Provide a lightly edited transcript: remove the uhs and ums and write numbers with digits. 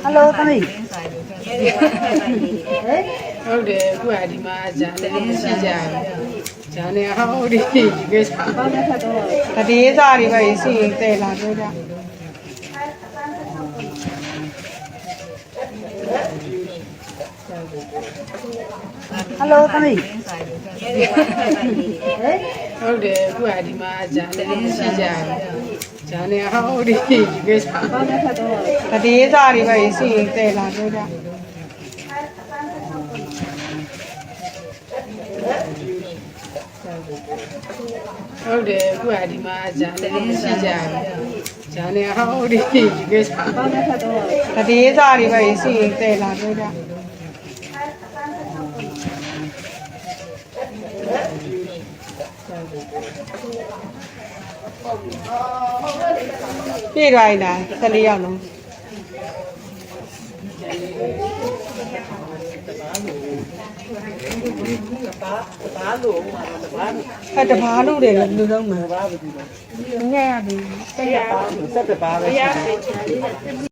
Hello သမီးဟုတ်တယ်အခုကဒီမှာဂျာနေရှိကြတယ်ဂျာနေဟောဒီကိစ္စအတေးစားတွေပဲစီတဲလာပြောကြ Hello သမီးဟုတ်တယ်အခုကဒီမှာဂျာနေရှိကြတယ်ဂျာနေဟောဒီကိစ္စအတေးစားတွေပဲစီတဲလာပြောကြဟုတ်တယ်အခုကဒီမှာဂျာနေရှိကြတယ်ဂျာနေဟောဒီကိစ္စအတေးစားတွေပဲစီတဲလာပြောကြပြေးသွားရင်ဒါ14ယောက်လုံးတဘာလို့တယ်လူလုံးမှာငဲ့ရပြီဆက်ရပါဆက်တပါပဲ